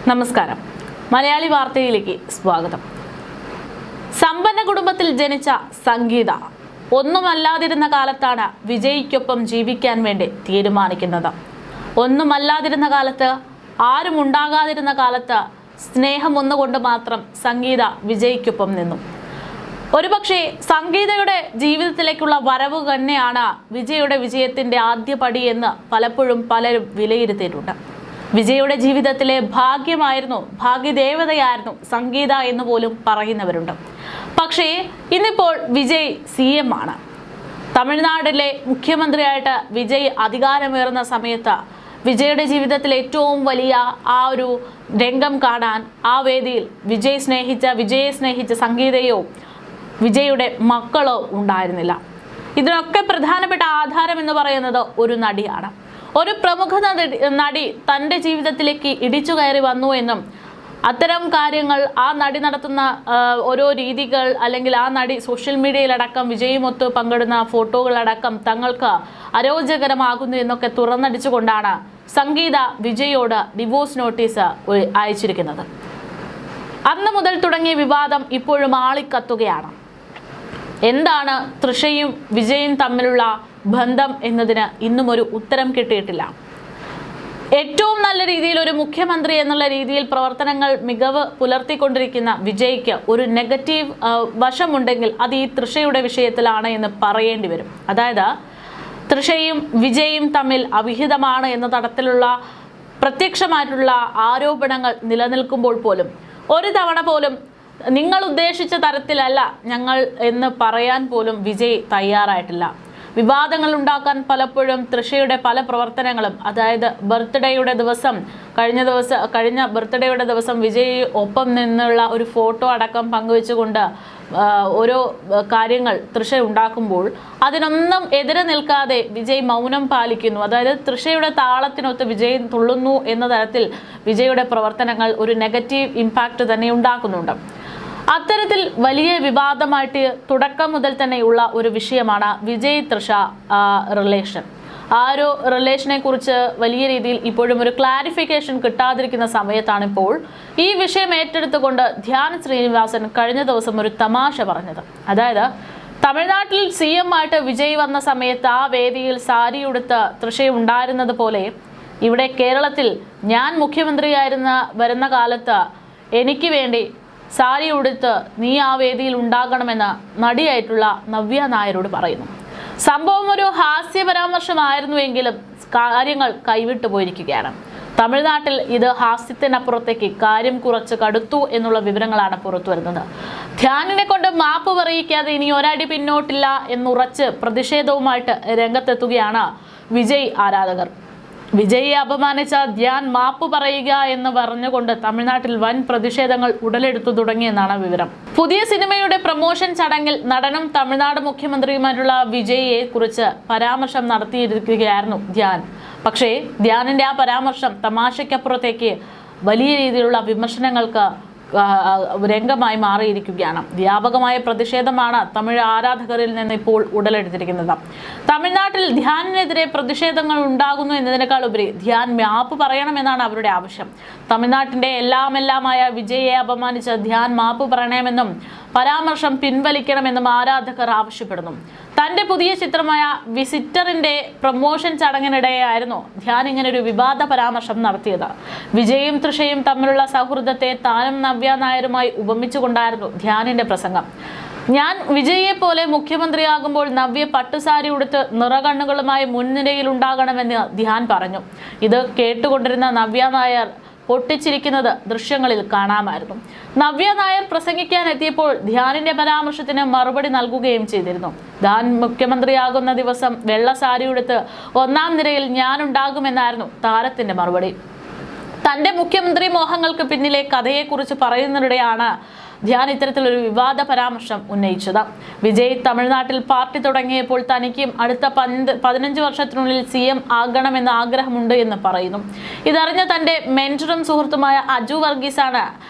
നമസ്കാരം. മലയാളി വാർത്തയിലേക്ക് സ്വാഗതം. സമ്പന്ന കുടുംബത്തിൽ ജനിച്ച സംഗീത ഒന്നുമല്ലാതിരുന്ന കാലത്താണ് വിജയ്ക്കൊപ്പം ജീവിക്കാൻ വേണ്ടി തീരുമാനിക്കുന്നത്. ഒന്നുമല്ലാതിരുന്ന കാലത്ത്, ആരും ഉണ്ടാകാതിരുന്ന കാലത്ത് സ്നേഹം ഒന്നുകൊണ്ട് മാത്രം സംഗീത വിജയ്ക്കൊപ്പം നിന്നു. ഒരുപക്ഷെ സംഗീതയുടെ ജീവിതത്തിലേക്കുള്ള വരവ് തന്നെയാണ് വിജയുടെ വിജയത്തിന്റെ ആദ്യപടി എന്ന് പലപ്പോഴും പലരും വിലയിരുത്തിയിട്ടുണ്ട്. വിജയുടെ ജീവിതത്തിലെ ഭാഗ്യമായിരുന്നു, ഭാഗ്യദേവതയായിരുന്നു സംഗീത എന്ന് പോലും പറയുന്നവരുണ്ട്. പക്ഷേ ഇന്നിപ്പോൾ വിജയ് CM ആണ്. തമിഴ്നാട്ടിലെ മുഖ്യമന്ത്രിയായിട്ട് വിജയ് അധികാരമേറുന്ന സമയത്ത് വിജയുടെ ജീവിതത്തിൽ ഏറ്റവും വലിയ ആ ഒരു രംഗം കാണാൻ ആ വേദിയിൽ വിജയെ സ്നേഹിച്ച സംഗീതയോ വിജയുടെ മക്കളോ ഉണ്ടായിരുന്നില്ല. ഇതിനൊക്കെ പ്രധാനപ്പെട്ട ആധാരം എന്ന് പറയുന്നത് ഒരു നടിയാണ്. ഒരു പ്രമുഖ നടി തൻ്റെ ജീവിതത്തിലേക്ക് ഇടിച്ചു കയറി വന്നു എന്നും അത്തരം കാര്യങ്ങൾ ആ നടി നടത്തുന്ന ഓരോ രീതികൾ, അല്ലെങ്കിൽ ആ നടി സോഷ്യൽ മീഡിയയിലടക്കം വിജയുമൊത്ത് പങ്കിടുന്ന ഫോട്ടോകളടക്കം തങ്ങൾക്ക് അരോചകരമാകുന്നു എന്നൊക്കെ തുറന്നടിച്ചുകൊണ്ടാണ് സംഗീത വിജയോട് ഡിവോഴ്സ് നോട്ടീസ് അയച്ചിരിക്കുന്നത്. അന്ന് മുതൽ തുടങ്ങിയ വിവാദം ഇപ്പോഴും ആളിക്കത്തുകയാണ്. എന്താണ് തൃഷയും വിജയും തമ്മിലുള്ള ബന്ധം എന്നതിന് ഇന്നും ഒരു ഉത്തരം കിട്ടിയിട്ടില്ല. ഏറ്റവും നല്ല രീതിയിൽ ഒരു മുഖ്യമന്ത്രി എന്നുള്ള രീതിയിൽ പ്രവർത്തനങ്ങൾ മികവ് പുലർത്തിക്കൊണ്ടിരിക്കുന്ന വിജയ്ക്ക് ഒരു നെഗറ്റീവ് വശമുണ്ടെങ്കിൽ അത് ഈ തൃഷയുടെ വിഷയത്തിലാണ് എന്ന് പറയേണ്ടി വരും. അതായത് തൃഷയും വിജയും തമ്മിൽ അവിഹിതമാണ് എന്ന തരത്തിലുള്ള പ്രത്യക്ഷമായിട്ടുള്ള ആരോപണങ്ങൾ നിലനിൽക്കുമ്പോൾ പോലും ഒരു തവണ പോലും നിങ്ങൾ ഉദ്ദേശിച്ച തരത്തിലല്ല ഞങ്ങൾ എന്ന് പറയാൻ പോലും വിജയ് തയ്യാറായിട്ടില്ല. വിവാദങ്ങൾ ഉണ്ടാക്കാൻ പലപ്പോഴും തൃഷയുടെ പല പ്രവർത്തനങ്ങളും, അതായത് കഴിഞ്ഞ ബർത്ത്ഡേയുടെ ദിവസം വിജയ് ഒപ്പം നിന്നുള്ള ഒരു ഫോട്ടോ അടക്കം പങ്കുവെച്ചുകൊണ്ട് ഓരോ കാര്യങ്ങൾ തൃഷ ഉണ്ടാക്കുമ്പോൾ അതിനൊന്നും എതിരെ നിൽക്കാതെ വിജയ് മൗനം പാലിക്കുന്നു. അതായത് തൃഷയുടെ താളത്തിനൊത്ത് വിജയ് തുള്ളുന്നു എന്ന തരത്തിൽ വിജയുടെ പ്രവർത്തനങ്ങൾ ഒരു നെഗറ്റീവ് ഇമ്പാക്റ്റ് തന്നെ ഉണ്ടാക്കുന്നുണ്ട്. അത്തരത്തിൽ വലിയ വിവാദമായിട്ട് തുടക്കം മുതൽ തന്നെയുള്ള ഒരു വിഷയമാണ് വിജയ് തൃഷ റിലേഷൻ. ആ ഒരു റിലേഷനെ കുറിച്ച് വലിയ രീതിയിൽ ഇപ്പോഴും ഒരു ക്ലാരിഫിക്കേഷൻ കിട്ടാതിരിക്കുന്ന സമയത്താണ് ഇപ്പോൾ ഈ വിഷയം ഏറ്റെടുത്തുകൊണ്ട് ധ്യാൻ ശ്രീനിവാസൻ കഴിഞ്ഞ ദിവസം ഒരു തമാശ പറഞ്ഞത്. അതായത് തമിഴ്നാട്ടിൽ CM ആയിട്ട് വിജയ് വന്ന സമയത്ത് ആ വേദിയിൽ സാരി ഉടുത്ത് തൃഷ ഉണ്ടായിരുന്നത് പോലെ ഇവിടെ കേരളത്തിൽ ഞാൻ വരുന്ന കാലത്ത് എനിക്ക് വേണ്ടി സാരി ഉടുത്ത് നീ ആ വേദിയിൽ ഉണ്ടാകണമെന്ന് നടിയായിട്ടുള്ള നവ്യ നായരോട് പറയുന്നു. സംഭവം ഒരു ഹാസ്യ പരാമർശമായിരുന്നുവെങ്കിലും കാര്യങ്ങൾ കൈവിട്ടു പോയിരിക്കുകയാണ്. തമിഴ്നാട്ടിൽ ഇത് ഹാസ്യത്തിനപ്പുറത്തേക്ക് കാര്യം കുറച്ച് കടുത്തു എന്നുള്ള വിവരങ്ങളാണ് പുറത്തു വരുന്നത്. ധ്യാനിനെ കൊണ്ട് മാപ്പ് പറയിക്കാതെ ഇനി ഒരടി പിന്നോട്ടില്ല എന്നുറച്ച് പ്രതിഷേധവുമായിട്ട് രംഗത്തെത്തുകയാണ് വിജയ് ആരാധകർ. വിജയെ അപമാനിച്ച ധ്യാൻ മാപ്പ് പറയുക എന്ന് പറഞ്ഞുകൊണ്ട് തമിഴ്നാട്ടിൽ വൻ പ്രതിഷേധങ്ങൾ ഉടലെടുത്തു തുടങ്ങിയെന്നാണ് വിവരം. പുതിയ സിനിമയുടെ പ്രൊമോഷൻ ചടങ്ങിൽ നടനും തമിഴ്നാട് മുഖ്യമന്ത്രിയുമായിട്ടുള്ള വിജയെ കുറിച്ച് പരാമർശം നടത്തിയിരിക്കുകയായിരുന്നു ധ്യാൻ. പക്ഷേ ധ്യാനിന്റെ ആ പരാമർശം തമാശയ്ക്കപ്പുറത്തേക്ക് വലിയ രീതിയിലുള്ള വിമർശനങ്ങൾക്ക് രംഗമായി മാറിയിരിക്കുകയാണ്. വ്യാപകമായ പ്രതിഷേധമാണ് തമിഴ് ആരാധകരിൽ നിന്ന് ഇപ്പോൾ ഉടലെടുത്തിരിക്കുന്നത്. തമിഴ്നാട്ടിൽ ധ്യാനിനെതിരെ പ്രതിഷേധങ്ങൾ ഉണ്ടാകുന്നു എന്നതിനേക്കാൾ ഉപരി ധ്യാൻ മാപ്പ് പറയണമെന്നാണ് അവരുടെ ആവശ്യം. തമിഴ്നാട്ടിന്റെ എല്ലാമായ വിജയെ അപമാനിച്ച ധ്യാൻ മാപ്പ് പറയണമെന്നും പരാമർശം പിൻവലിക്കണമെന്നും ആരാധകർ ആവശ്യപ്പെടുന്നു. തന്റെ പുതിയ ചിത്രമായ വിസിറ്ററിന്റെ പ്രൊമോഷൻ ചടങ്ങിനിടെയായിരുന്നു ധ്യാൻ ഇങ്ങനെ ഒരു വിവാദ പരാമർശം നടത്തിയത്. വിജയും തൃഷയും തമ്മിലുള്ള സൗഹൃദത്തെ താനും നവ്യ നായരുമായി ഉപമിച്ചുകൊണ്ടായിരുന്നു ധ്യാനിന്റെ പ്രസംഗം. ഞാൻ വിജയെ പോലെ മുഖ്യമന്ത്രിയാകുമ്പോൾ നവ്യ പട്ടുസാരി ഉടുത്ത് നിറകണ്ണുകളുമായി മുൻനിരയിൽ ഉണ്ടാകണമെന്ന് ധ്യാൻ പറഞ്ഞു. ഇത് കേട്ടുകൊണ്ടിരുന്ന നവ്യ നായർ പൊട്ടിച്ചിരിക്കുന്നത് ദൃശ്യങ്ങളിൽ കാണാമായിരുന്നു. നവ്യ നായർ പ്രസംഗിക്കാൻ എത്തിയപ്പോൾ ധ്യാനിന്റെ പരാമർശത്തിന് മറുപടി നൽകുകയും ചെയ്തിരുന്നു. ധ്യാൻ മുഖ്യമന്ത്രിയാകുന്ന ദിവസം വെള്ള സാരി ഉടുത്ത് 1ാം നിരയിൽ ഞാനുണ്ടാകുമെന്നായിരുന്നു താരത്തിന്റെ മറുപടി. തന്റെ മുഖ്യമന്ത്രി മോഹങ്ങൾക്ക് പിന്നിലെ കഥയെക്കുറിച്ച് പറയുന്നതിനിടെയാണ് ധ്യാൻ ഇത്തരത്തിലൊരു വിവാദ പരാമർശം ഉന്നയിച്ചത്. വിജയ് തമിഴ്നാട്ടിൽ പാർട്ടി തുടങ്ങിയപ്പോൾ തനിക്കും അടുത്ത 15 വർഷത്തിനുള്ളിൽ CM ആകണമെന്ന് ആഗ്രഹമുണ്ട് എന്ന് പറയുന്നു. ഇതറിഞ്ഞ തന്റെ മെന്ററും സുഹൃത്തുമായ അജു വർഗീസാണ്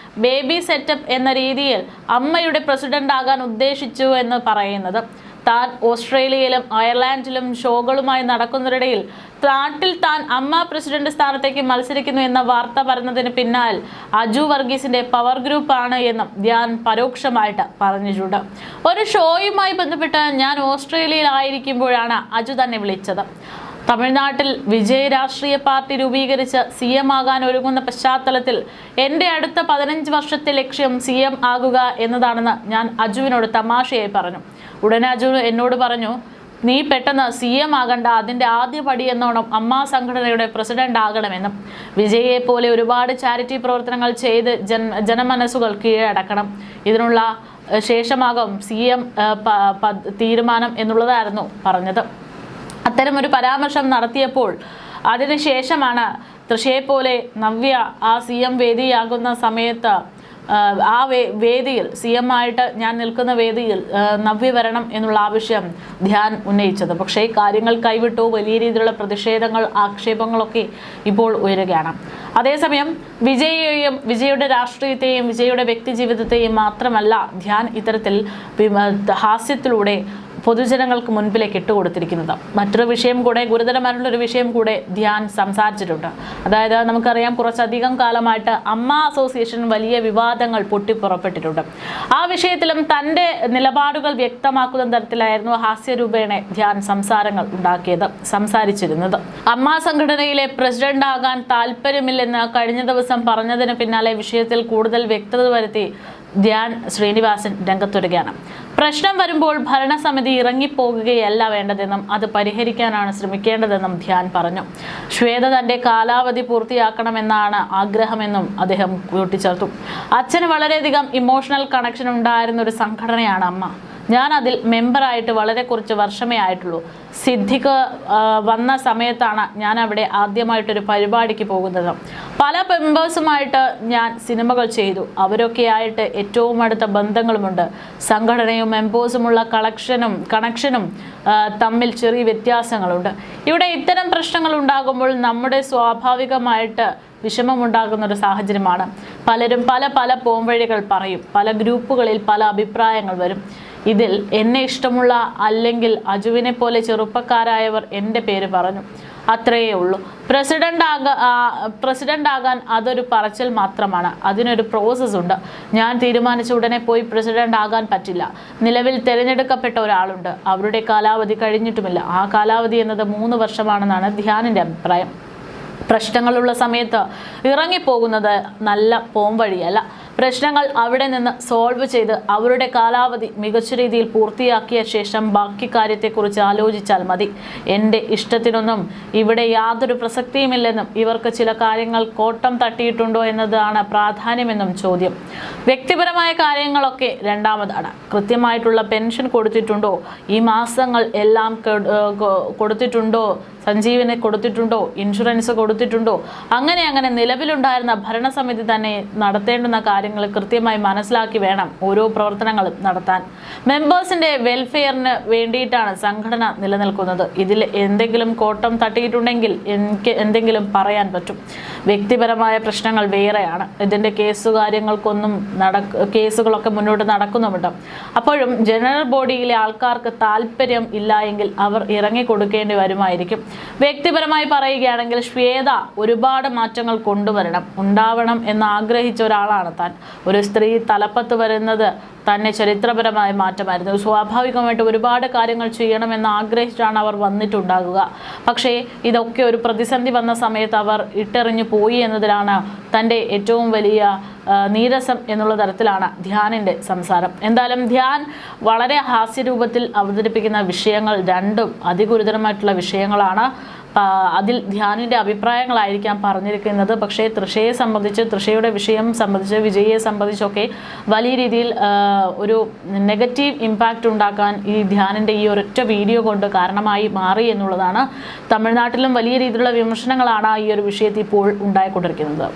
ബേബി സെറ്റപ്പ് എന്ന രീതിയിൽ അമ്മയുടെ പ്രസിഡന്റ് ആകാൻ ഉദ്ദേശിച്ചു എന്ന് പറയുന്നത്. താൻ ഓസ്ട്രേലിയയിലും അയർലാൻഡിലും ഷോകളുമായി നടക്കുന്നതിനിടയിൽ നാട്ടിൽ താൻ അമ്മ പ്രസിഡന്റ് സ്ഥാനത്തേക്ക് മത്സരിക്കുന്നു എന്ന വാർത്ത പറഞ്ഞതിന് പിന്നാൽ അജു വർഗീസിന്റെ പവർ ഗ്രൂപ്പ് ആണ് എന്നും ധ്യാൻ പരോക്ഷമായിട്ട് പറഞ്ഞിട്ടുണ്ട്. ഒരു ഷോയുമായി ബന്ധപ്പെട്ട് ഞാൻ ഓസ്ട്രേലിയയിൽ ആയിരിക്കുമ്പോഴാണ് അജു തന്നെ വിളിച്ചത്. തമിഴ്നാട്ടിൽ വിജയ് രാഷ്ട്രീയ പാർട്ടി രൂപീകരിച്ച് CM ആകാൻ ഒരുങ്ങുന്ന പശ്ചാത്തലത്തിൽ എൻ്റെ അടുത്ത 15 വർഷത്തെ ലക്ഷ്യം CM ആകുക എന്നതാണെന്ന് ഞാൻ അജുവിനോട് തമാശയായി പറഞ്ഞു. ഉടനെ അജു എന്നോട് പറഞ്ഞു, നീ പെട്ടെന്ന് CM ആകണ്ട, അതിൻ്റെ ആദ്യ പടി എന്നോണം അമ്മ സംഘടനയുടെ പ്രസിഡന്റ് ആകണമെന്നും വിജയെ പോലെ ഒരുപാട് ചാരിറ്റി പ്രവർത്തനങ്ങൾ ചെയ്ത് ജനമനസ്സുകൾ കീഴടക്കണം. ഇതിനുള്ള ശേഷമാകും CM തീരുമാനം എന്നുള്ളതായിരുന്നു പറഞ്ഞത്. അത്തരമൊരു പരാമർശം നടത്തിയപ്പോൾ അതിനുശേഷമാണ് തൃശയെപ്പോലെ നവ്യ ആ CM വേദിയാകുന്ന സമയത്ത് ആ വേദിയിൽ CM ആയിട്ട് ഞാൻ നിൽക്കുന്ന വേദിയിൽ നവ്യ വരണം എന്നുള്ള ആവശ്യം ധ്യാൻ ഉന്നയിച്ചത്. പക്ഷേ കാര്യങ്ങൾ കൈവിട്ടു. വലിയ രീതിയിലുള്ള പ്രതിഷേധങ്ങൾ, ആക്ഷേപങ്ങളൊക്കെ ഇപ്പോൾ ഉയരുകയാണ്. അതേസമയം വിജയെയും വിജയുടെ രാഷ്ട്രീയത്തെയും വിജയുടെ വ്യക്തി ജീവിതത്തെയും മാത്രമല്ല ധ്യാൻ ഇത്തരത്തിൽ ഹാസ്യത്തിലൂടെ പൊതുജനങ്ങൾക്ക് മുൻപിലേക്ക് ഇട്ടുകൊടുത്തിരിക്കുന്നത്. മറ്റൊരു വിഷയം കൂടെ, ഗുരുതരമായിട്ടുള്ളൊരു വിഷയം കൂടെ ധ്യാൻ സംസാരിച്ചിട്ടുണ്ട്. അതായത് നമുക്കറിയാം, കുറച്ചധികം കാലമായിട്ട് അമ്മ അസോസിയേഷൻ വലിയ വിവാദങ്ങൾ പൊട്ടിപ്പുറപ്പെട്ടിട്ടുണ്ട്. ആ വിഷയത്തിലും തൻ്റെ നിലപാടുകൾ വ്യക്തമാക്കുന്ന തരത്തിലായിരുന്നു ഹാസ്യരൂപേണ ധ്യാൻ സംസാരിച്ചിരുന്നത്. അമ്മ സംഘടനയിലെ പ്രസിഡന്റ് ആകാൻ താല്പര്യമില്ലെന്ന് കഴിഞ്ഞ ദിവസം പറഞ്ഞതിന് പിന്നാലെ വിഷയത്തിൽ കൂടുതൽ വ്യക്തത വരുത്തി ധ്യാൻ ശ്രീനിവാസൻ രംഗത്തൊരുകയാണ്. പ്രശ്നം വരുമ്പോൾ ഭരണസമിതി ഇറങ്ങിപ്പോകുകയല്ല വേണ്ടതെന്നും അത് പരിഹരിക്കാനാണ് ശ്രമിക്കേണ്ടതെന്നും ധ്യാൻ പറഞ്ഞു. ശ്വേത തന്റെ കാലാവധി പൂർത്തിയാക്കണമെന്നാണ് ആഗ്രഹമെന്നും അദ്ദേഹം കൂട്ടിച്ചേർത്തു. അച്ഛന് വളരെയധികം ഇമോഷണൽ കണക്ഷൻ ഉണ്ടായിരുന്ന ഒരു സംഘടനയാണ് അമ്മ. ഞാൻ അതിൽ മെമ്പറായിട്ട് വളരെ കുറച്ച് വർഷമേ ആയിട്ടുള്ളൂ. സിദ്ധിക്ക് വന്ന സമയത്താണ് ഞാൻ അവിടെ ആദ്യമായിട്ടൊരു പരിപാടിക്ക് പോകുന്നത്. പല മെമ്പേഴ്സുമായിട്ട് ഞാൻ സിനിമകൾ ചെയ്തു. അവരൊക്കെ ആയിട്ട് ഏറ്റവും അടുത്ത ബന്ധങ്ങളുമുണ്ട്. സംഘടനയും മെമ്പേഴ്സുമുള്ള കണക്ഷനും തമ്മിൽ ചെറിയ വ്യത്യാസങ്ങളുണ്ട്. ഇവിടെ ഇത്തരം പ്രശ്നങ്ങൾ ഉണ്ടാകുമ്പോൾ നമ്മുടെ സ്വാഭാവികമായിട്ട് വിഷമമുണ്ടാകുന്ന ഒരു സാഹചര്യമാണ്. പലരും പല പോംവഴികൾ പറയും. പല ഗ്രൂപ്പുകളിൽ പല അഭിപ്രായങ്ങൾ വരും. ഇതിൽ എന്നെ ഇഷ്ടമുള്ള അല്ലെങ്കിൽ അജുവിനെ പോലെ ചെറുപ്പക്കാരായവർ എൻ്റെ പേര് പറഞ്ഞു. അത്രയേ ഉള്ളൂ. പ്രസിഡന്റ് ആകാൻ അതൊരു പറച്ചിൽ മാത്രമാണ്. അതിനൊരു പ്രോസസ് ഉണ്ട്. ഞാൻ തീരുമാനിച്ച ഉടനെ പോയി പ്രസിഡന്റ് ആകാൻ പറ്റില്ല. നിലവിൽ തിരഞ്ഞെടുക്കപ്പെട്ട ഒരാളുണ്ട്. അവരുടെ കാലാവധി കഴിഞ്ഞിട്ടുമില്ല. ആ കാലാവധി എന്നത് 3 വർഷമാണെന്നാണ് ധ്യാനിൻ്റെ അഭിപ്രായം. പ്രശ്നങ്ങളുള്ള സമയത്ത് ഇറങ്ങിപ്പോകുന്നത് നല്ല പോംവഴിയല്ല. പ്രശ്നങ്ങൾ അവിടെ നിന്ന് സോൾവ് ചെയ്ത് അവരുടെ കാലാവധി മികച്ച രീതിയിൽ പൂർത്തിയാക്കിയ ശേഷം ബാക്കി കാര്യത്തെക്കുറിച്ച് ആലോചിച്ചാൽ മതി. എൻ്റെ ഇഷ്ടത്തിനൊന്നും ഇവിടെ യാതൊരു പ്രസക്തിയുമില്ലെന്നും ഇവർക്ക് ചില കാര്യങ്ങൾ കോട്ടം തട്ടിയിട്ടുണ്ടോ എന്നതാണ് പ്രാധാന്യമെന്നും ചോദ്യം. വ്യക്തിപരമായ കാര്യങ്ങളൊക്കെ രണ്ടാമതാണ്. കൃത്യമായിട്ടുള്ള പെൻഷൻ കൊടുത്തിട്ടുണ്ടോ? ഈ മാസങ്ങൾ എല്ലാം കൊടുത്തിട്ടുണ്ടോ? സഞ്ജീവന് കൊടുത്തിട്ടുണ്ടോ? ഇൻഷുറൻസ് കൊടുത്തിട്ടുണ്ടോ? അങ്ങനെ നിലവിലുണ്ടായിരുന്ന ഭരണസമിതി തന്നെ നടത്തേണ്ടുന്ന കാര്യങ്ങൾ കൃത്യമായി മനസ്സിലാക്കി വേണം ഓരോ പ്രവർത്തനങ്ങളും നടത്താൻ. മെമ്പേഴ്സിന്റെ വെൽഫെയറിന് വേണ്ടിയിട്ടാണ് സംഘടന നിലനിൽക്കുന്നത്. ഇതിൽ എന്തെങ്കിലും കോട്ടം തട്ടിയിട്ടുണ്ടെങ്കിൽ എനിക്ക് എന്തെങ്കിലും പറയാൻ പറ്റും. വ്യക്തിപരമായ പ്രശ്നങ്ങൾ വേറെയാണ്. ഇതിൻ്റെ കേസുകളൊക്കെ മുന്നോട്ട് നടക്കുന്നുമുണ്ട്. അപ്പോഴും ജനറൽ ബോഡിയിലെ ആൾക്കാർക്ക് താല്പര്യം ഇല്ല എങ്കിൽ അവർ ഇറങ്ങിക്കൊടുക്കേണ്ടി വരുമായിരിക്കും. വ്യക്തിപരമായി പറയുകയാണെങ്കിൽ ശ്വേത ഒരുപാട് മാറ്റങ്ങൾ ഉണ്ടാവണം എന്ന് ആഗ്രഹിച്ച ഒരാളാണ് താൻ. ഒരു സ്ത്രീ തലപ്പത്ത് വരുന്നത് തന്നെ ചരിത്രപരമായ മാറ്റമായിരുന്നു. സ്വാഭാവികമായിട്ട് ഒരുപാട് കാര്യങ്ങൾ ചെയ്യണമെന്ന് ആഗ്രഹിച്ചാണ് അവർ വന്നിട്ടുണ്ടാകുക. പക്ഷേ ഇതൊക്കെ ഒരു പ്രതിസന്ധി വന്ന സമയത്ത് അവർ ഇട്ടെറിഞ്ഞു പോയി എന്നതിലാണ് തൻ്റെ ഏറ്റവും വലിയ നീരസം എന്നുള്ള തരത്തിലാണ് ധ്യാനിൻ്റെ സംസാരം. എന്തായാലും ധ്യാൻ വളരെ ഹാസ്യരൂപത്തിൽ അവതരിപ്പിക്കുന്ന വിഷയങ്ങൾ രണ്ടും അതിഗുരുതരമായിട്ടുള്ള വിഷയങ്ങളാണ്. അതിൽ ധ്യാനിൻ്റെ അഭിപ്രായങ്ങളായിരിക്കാം പറഞ്ഞിരിക്കുന്നത്. പക്ഷേ തൃഷയുടെ വിഷയം സംബന്ധിച്ച്, വിജയെ സംബന്ധിച്ചൊക്കെ വലിയ രീതിയിൽ ഒരു നെഗറ്റീവ് ഇമ്പാക്റ്റ് ഉണ്ടാക്കാൻ ഈ ധ്യാനിൻ്റെ ഈ ഒരൊറ്റ വീഡിയോ കൊണ്ട് കാരണമായി മാറി എന്നുള്ളതാണ്. തമിഴ്നാട്ടിലും വലിയ രീതിയിലുള്ള വിമർശനങ്ങളാണ് ഈ ഒരു വിഷയത്തിൽ ഇപ്പോൾ ഉണ്ടായിക്കൊണ്ടിരിക്കുന്നത്.